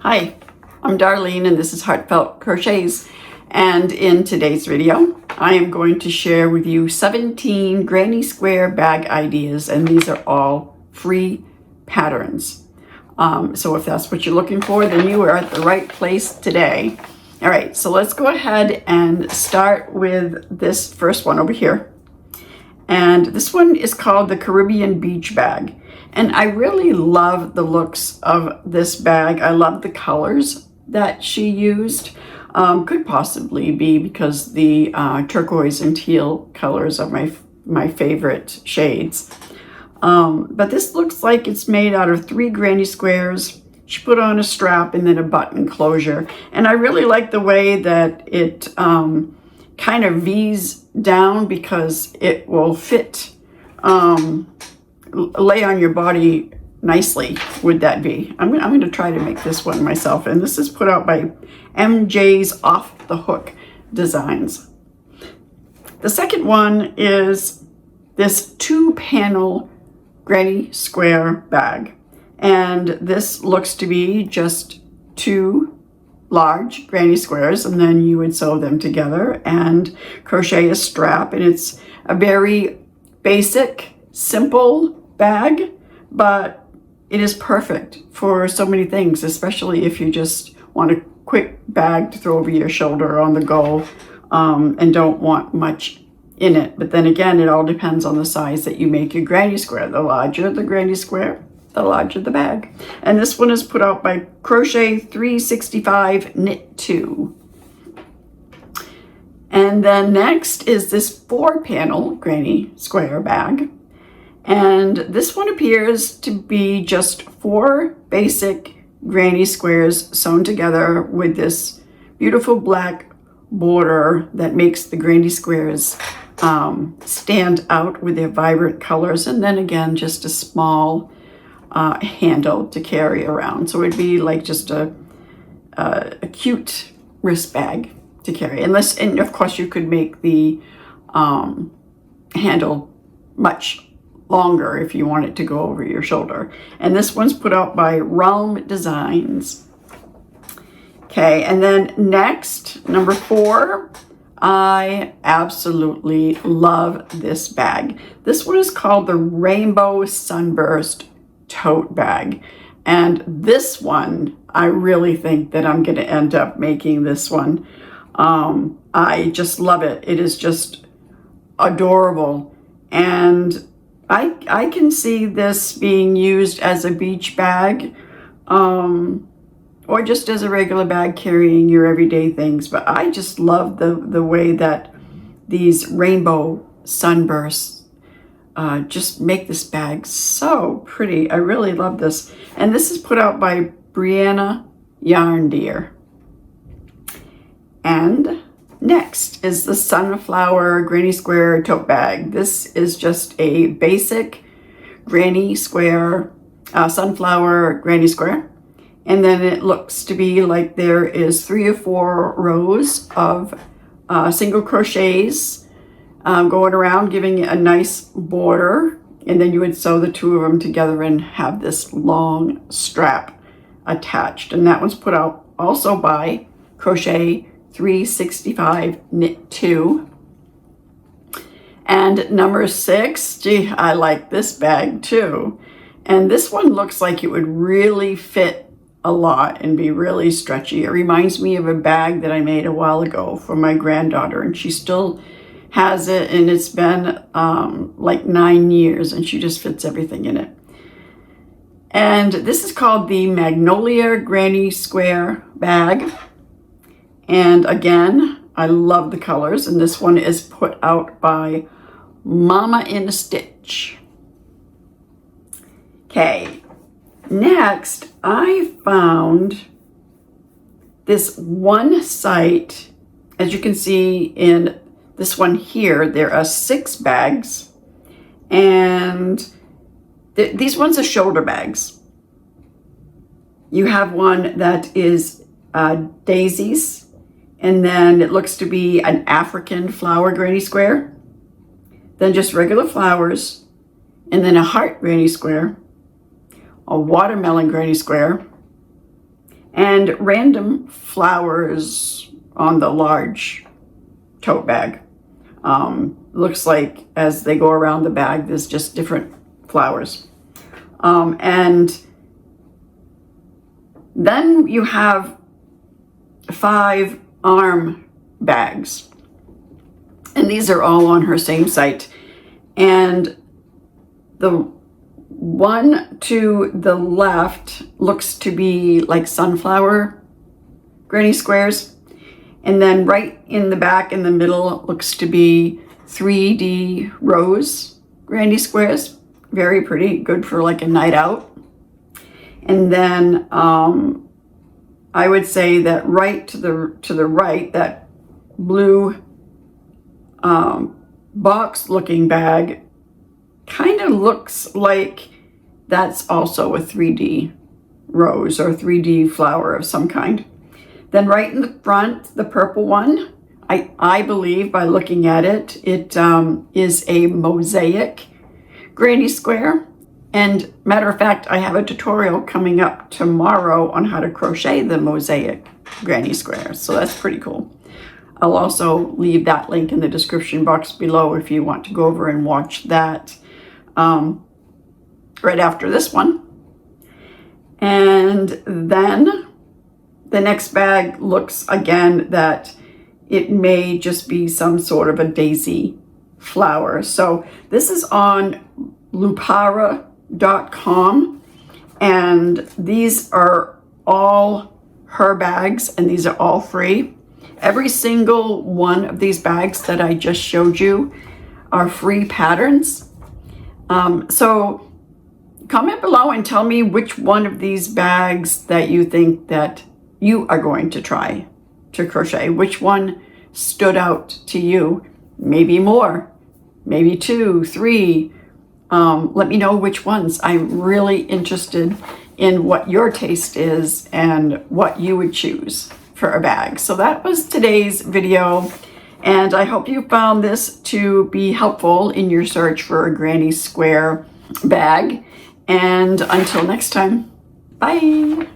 Hi, I'm Darlene and this is Heartfelt Crochets, and in today's video I am going to share with you 17 granny square bag ideas, and these are all free patterns. So if that's what you're looking for, then you are at the right place today. All right, so let's go ahead and start with this first one over here. And this one is called the Caribbean Beach Bag. And I really love the looks of this bag. I love the colors that she used. Could possibly be because the turquoise and teal colors are my favorite shades. But this looks like it's made out of 3 granny squares. She put on a strap and then a button closure. And I really like the way that it kind of V's down because it will fit, lay on your body nicely with that V. I'm going to try to make this one myself. And this is put out by MJ's Off the Hook Designs. The second one is this 2-panel granny square bag. And this looks to be just 2 large granny squares, and then you would sew them together and crochet a strap. And it's a very basic, simple bag, but it is perfect for so many things, especially if you just want a quick bag to throw over your shoulder on the go, and don't want much in it. But then again, it all depends on the size that you make your granny square. The larger the granny square, the larger the bag. And this one is put out by Crochet 365 Knit 2. And then next is this 4-panel granny square bag. And this one appears to be just 4 basic granny squares sewn together with this beautiful black border that makes the granny squares stand out with their vibrant colors. And then again, just a small handle to carry around. So it'd be like just a cute wrist bag to carry. And of course you could make the handle much longer if you want it to go over your shoulder. And this one's put out by Realm Designs. Okay, and then next, number 4, I absolutely love this bag. This one is called the Rainbow Sunburst Tote Bag. And this one, I really think that I'm going to end up making this one. I just love it. It is just adorable. And I can see this being used as a beach bag, or just as a regular bag carrying your everyday things. But I just love the way that these rainbow sunbursts just make this bag so pretty. I really love this. And this is put out by Brianna Yarn Deer. And next is the Sunflower Granny Square Tote Bag. This is just a basic granny square, sunflower granny square. And then it looks to be like there is 3 or 4 rows of single crochets going around, giving it a nice border. And then you would sew the 2 of them together and have this long strap attached. And that one's put out also by Crochet 365 Knit 2. And number 6, gee, I like this bag too. And this one looks like it would really fit a lot and be really stretchy. It reminds me of a bag that I made a while ago for my granddaughter, and she still has it, and it's been like 9 years, and she just fits everything in it. And this is called the Magnolia Gr Sq Bag. And again, I love the colors, and this one is put out by Mama in a Stitch. Okay, next I found this one site. As you can see in this one here, there are 6 bags, and these ones are shoulder bags. You have one that is daisies, and then it looks to be an African flower granny square, then just regular flowers, and then a heart granny square, a watermelon granny square, and random flowers on the large tote bag. Looks like as they go around the bag, there's just different flowers. And then you have 5 arm bags. And these are all on her same site. And the one to the left looks to be like sunflower granny squares. And then right in the back in the middle looks to be 3D rose granny squares. Very pretty, good for like a night out. And then I would say that right to the right, that blue box looking bag kind of looks like that's also a 3D rose or 3D flower of some kind. Then right in the front, the purple one, I believe by looking at it, it is a mosaic granny square. And matter of fact, I have a tutorial coming up tomorrow on how to crochet the mosaic granny square. So that's pretty cool. I'll also leave that link in the description box below if you want to go over and watch that right after this one. And then the next bag looks again that it may just be some sort of a daisy flower. So this is on lupara.com, and these are all her bags, and these are all free. Every single one of these bags that I just showed you are free patterns. So comment below and tell me which one of these bags that you think that you are going to try to crochet. Which one stood out to you? Maybe more, maybe 2, 3. Let me know which ones. I'm really interested in what your taste is and what you would choose for a bag. So that was today's video, and I hope you found this to be helpful in your search for a granny square bag. And until next time, bye.